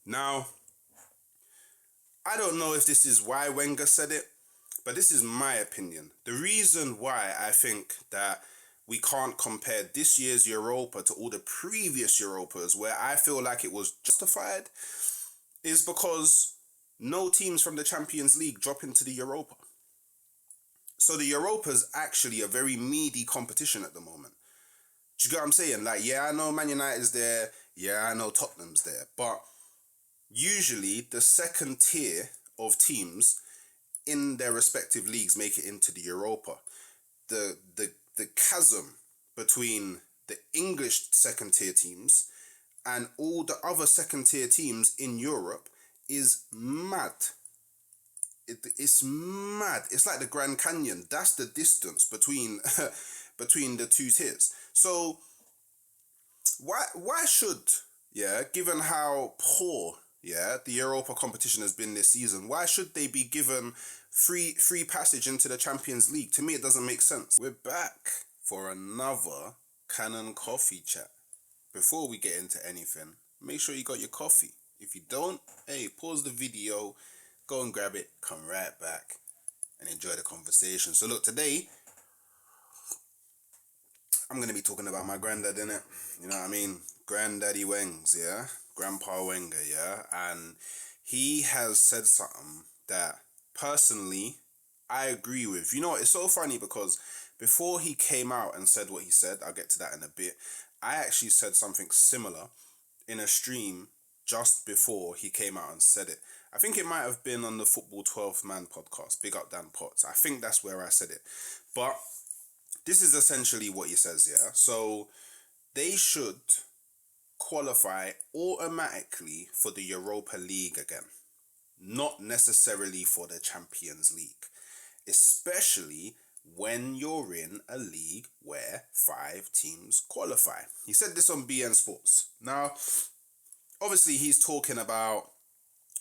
Now, I don't know if this is why Wenger said it, but this is my opinion. The reason why I think that we can't compare this year's Europa to all the previous Europas where I feel like it was justified is because no teams from the Champions League drop into the Europa. So the Europa is actually a very meaty competition at the moment. Do you get what I'm saying? Like, yeah, I know Man United's there. Yeah, I know Tottenham's there. But usually the second tier of teams in their respective leagues make it into the Europa. The chasm between the English second tier teams and all the other second tier teams in Europe is mad. It's mad. It's like the Grand Canyon. That's the distance between between the two tiers. So why should, given how poor the Europa competition has been this season, why should they be given free passage into the Champions League? To me, it doesn't make sense. We're back for another Canon Coffee chat. Before we get into anything, make sure you got your coffee. If you don't, hey, pause the video, go and grab it, come right back and enjoy the conversation. So look, today I'm going to be talking about my granddad, innit? You know what I mean? Granddaddy Wengs, yeah? Grandpa Wenger, yeah? And he has said something that personally I agree with. You know what? It's so funny because before he came out and said what he said, I'll get to that in a bit, I actually said something similar in a stream just before he came out and said it. I think it might have been on the Football 12th Man podcast, Big Up Dan Potts. I think that's where I said it. But this is essentially what he says, yeah? So they should qualify automatically for the Europa League again, not necessarily for the Champions League, especially when you're in a league where 5 teams qualify. He said this on BN Sports. Now, obviously he's talking about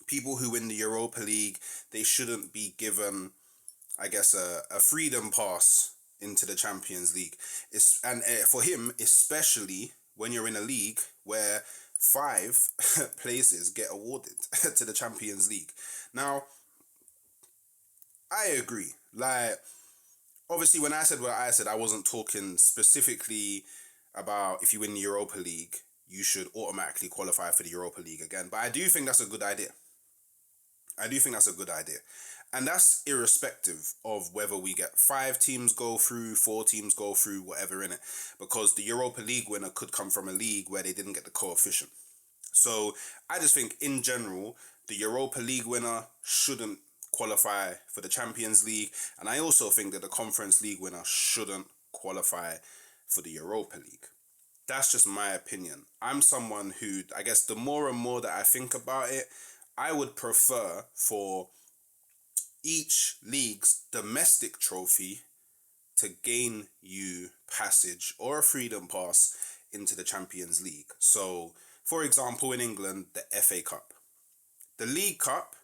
people who win the Europa League, they shouldn't be given, I guess, a freedom pass into the Champions League. For him, especially when you're in a league where 5 places get awarded to the Champions League. Now, I agree. Like, obviously, when I said what I said, I wasn't talking specifically about if you win the Europa League, you should automatically qualify for the Europa League again. But I do think that's a good idea. And that's irrespective of whether we get 5 teams go through, 4 teams go through, whatever in it. Because the Europa League winner could come from a league where they didn't get the coefficient. So I just think in general, the Europa League winner shouldn't qualify for the Champions League. And I also think that the Conference League winner shouldn't qualify for the Europa League. That's just my opinion. I'm someone who, I guess the more and more that I think about it, I would prefer for each league's domestic trophy to gain you passage or a freedom pass into the Champions League. So, for example, in England, the FA Cup. The League Cup,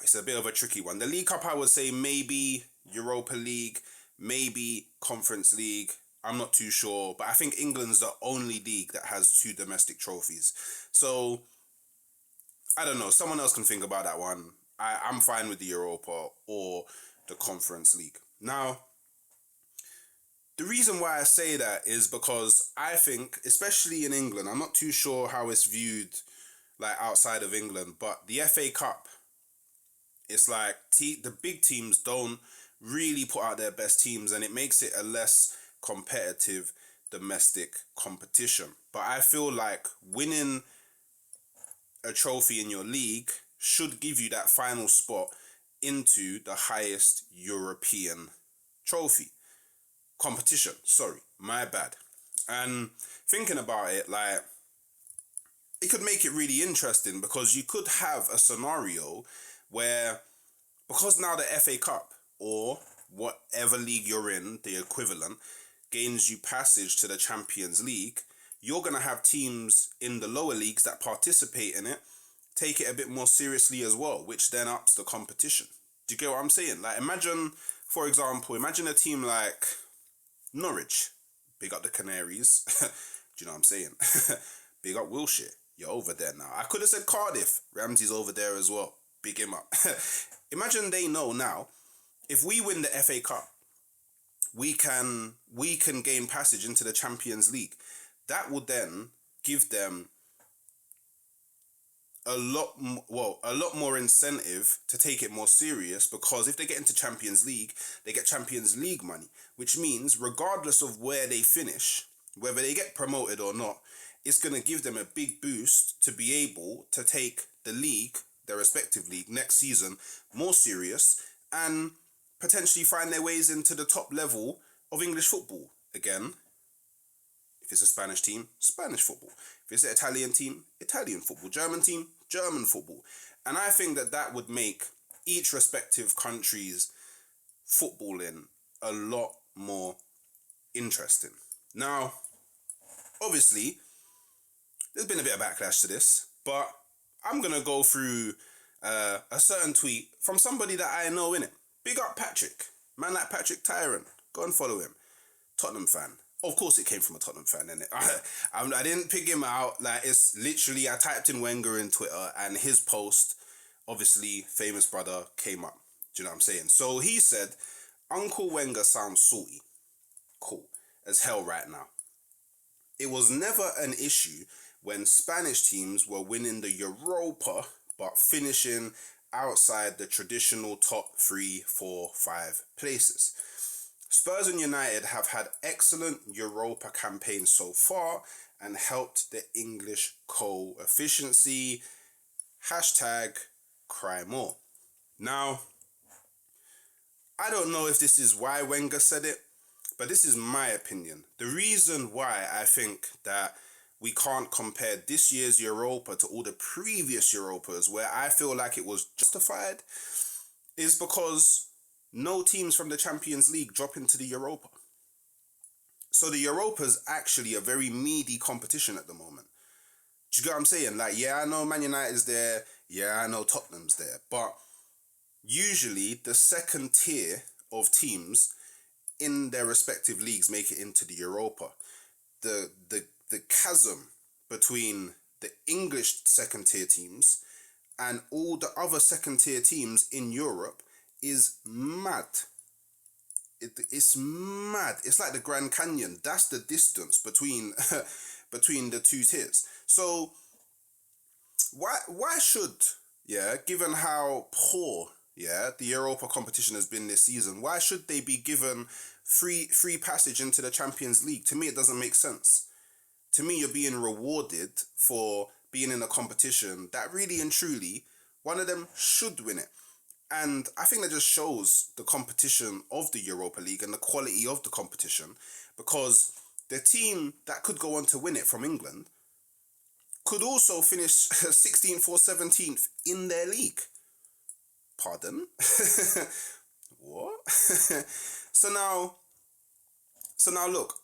it's a bit of a tricky one. The League Cup, I would say maybe Europa League, maybe Conference League. I'm not too sure, but I think England's the only league that has 2 domestic trophies. So, I don't know. Someone else can think about that one. I'm fine with the Europa or the Conference League. Now, the reason why I say that is because I think, especially in England, I'm not too sure how it's viewed like outside of England, but the FA Cup, it's like the big teams don't really put out their best teams, and it makes it a less competitive domestic competition. But I feel like winning a trophy in your league should give you that final spot into the highest European trophy competition. Sorry, my bad. And thinking about it, like, it could make it really interesting because you could have a scenario where, because now the FA Cup or whatever league you're in, the equivalent, gains you passage to the Champions League, you're going to have teams in the lower leagues that participate in it take it a bit more seriously as well, which then ups the competition. Do you get what I'm saying? Like, imagine, for example, a team like Norwich. Big up the Canaries. Do you know what I'm saying? Big up Wilshire. You're over there now. I could have said Cardiff. Ramsey's over there as well. Big him up. Imagine they know now, if we win the FA Cup, we can gain passage into the Champions League. That would then give them a lot more incentive to take it more serious, because if they get into Champions League, they get Champions League money, which means regardless of where they finish, whether they get promoted or not, it's going to give them a big boost to be able to take the league, their respective league, next season more serious and potentially find their ways into the top level of English football again. If it's a Spanish team, Spanish football. If it's an Italian team, Italian football. German team, German football. And I think that would make each respective country's footballing a lot more interesting. Now, obviously, there's been a bit of backlash to this, but I'm going to go through a certain tweet from somebody that I know, innit? Big up Patrick. Man like Patrick Tyrant. Go and follow him. Tottenham fan. Of course it came from a Tottenham fan, innit? I didn't pick him out. Like, it's literally, I typed in Wenger in Twitter and his post, obviously, famous brother, came up. Do you know what I'm saying? So he said, Uncle Wenger sounds salty. Cool. As hell right now. It was never an issue when Spanish teams were winning the Europa but finishing outside the traditional top 3, 4, 5 places. Spurs and United have had excellent Europa campaigns so far and helped the English co-efficiency. #cry more. Now, I don't know if this is why Wenger said it, but this is my opinion. The reason why I think that we can't compare this year's Europa to all the previous Europas where I feel like it was justified is because no teams from the Champions League drop into the Europa. So the Europa is actually a very meaty competition at the moment. Do you get what I'm saying? Like, yeah, I know Man United's there. Yeah, I know Tottenham's there. But usually the second tier of teams in their respective leagues make it into the Europa. The chasm between the English second tier teams and all the other second tier teams in Europe is mad. It's mad. It's like the Grand Canyon. That's the distance between between the two tiers. So why should, given how poor the Europa competition has been this season, why should they be given free passage into the Champions League? To me, it doesn't make sense. To me, you're being rewarded for being in a competition that really and truly, one of them should win it. And I think that just shows the competition of the Europa League and the quality of the competition, because the team that could go on to win it from England could also finish 16th or 17th in their league. Pardon? What? So now look,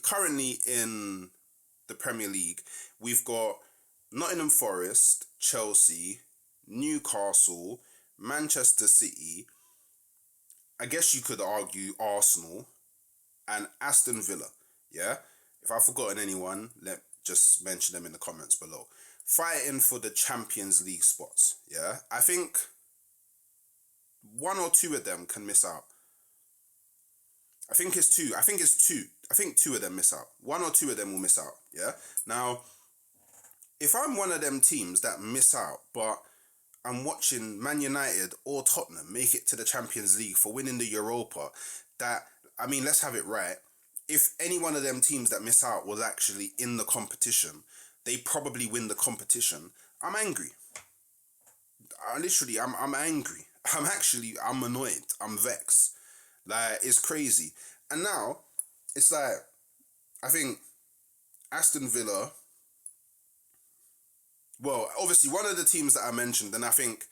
currently in the Premier League, we've got Nottingham Forest, Chelsea, Newcastle, Manchester City, I guess you could argue Arsenal, and Aston Villa, yeah? If I've forgotten anyone, just mention them in the comments below. Fighting for the Champions League spots, yeah? I think one or two of them can miss out. I think two of them miss out. One or two of them will miss out, yeah? Now, if I'm one of them teams that miss out, but I'm watching Man United or Tottenham make it to the Champions League for winning the Europa, let's have it right. If any one of them teams that miss out was actually in the competition, they probably win the competition. I'm angry. I'm angry. I'm annoyed. I'm vexed. Like, it's crazy. And now, it's like, I think Aston Villa, well, obviously one of the teams that I mentioned, and I think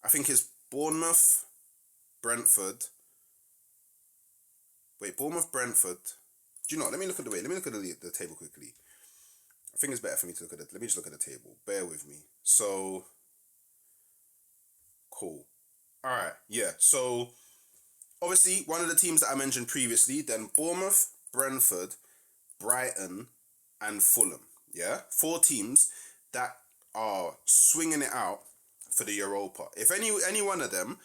it's Bournemouth, Brentford. Wait, Bournemouth, Brentford. Do you know? Let me look at the table quickly. I think it's better for me to look at it. Let me just look at the table. Bear with me. So, cool. All right, yeah. So, obviously, one of the teams that I mentioned previously, then Bournemouth, Brentford, Brighton, and Fulham. Yeah, 4 teams that are swinging it out for the Europa. If any one of them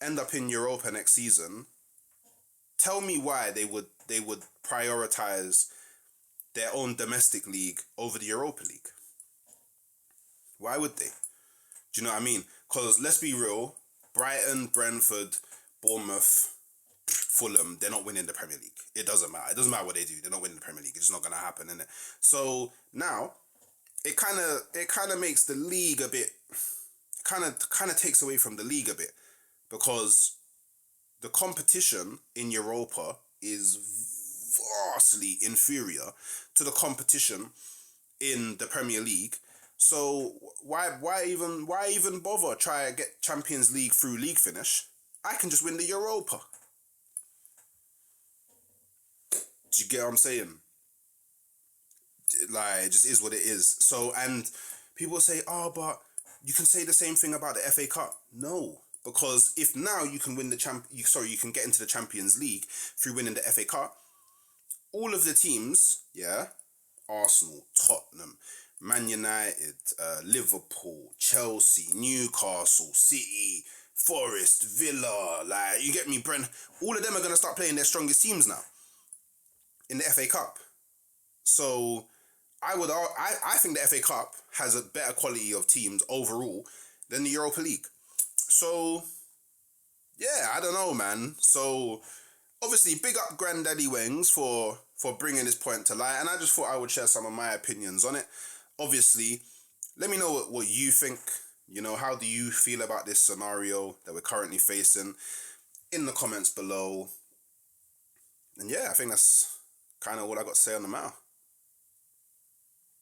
end up in Europa next season, tell me why they would prioritize their own domestic league over the Europa League. Why would they? Do you know what I mean? Because let's be real, Brighton, Brentford, Bournemouth, Fulham, they're not winning the Premier League. It doesn't matter. It doesn't matter what they do. They're not winning the Premier League. It's just not gonna happen, innit? So now it kind of makes the league a bit, kind of takes away from the league a bit, because the competition in Europa is vastly inferior to the competition in the Premier League. So why even bother try to get Champions League through league finish? I can just win the Europa. Do you get what I'm saying? Like, it just is what it is. So, and people say, oh, but you can say the same thing about the FA Cup. No, because if now you can win you can get into the Champions League through winning the FA Cup. All of the teams, yeah, Arsenal, Tottenham, Man United, Liverpool, Chelsea, Newcastle, City, Forest, Villa, like, you get me, Brent. All of them are gonna start playing their strongest teams now in the FA Cup. So I think the FA Cup has a better quality of teams overall than the Europa League. So yeah, I don't know, man. So obviously, big up Granddaddy Wengs for bringing this point to light, and I just thought I would share some of my opinions on it. Obviously, let me know what you think. You know, how do you feel about this scenario that we're currently facing in the comments below? And yeah, I think that's kind of what I got to say on the matter.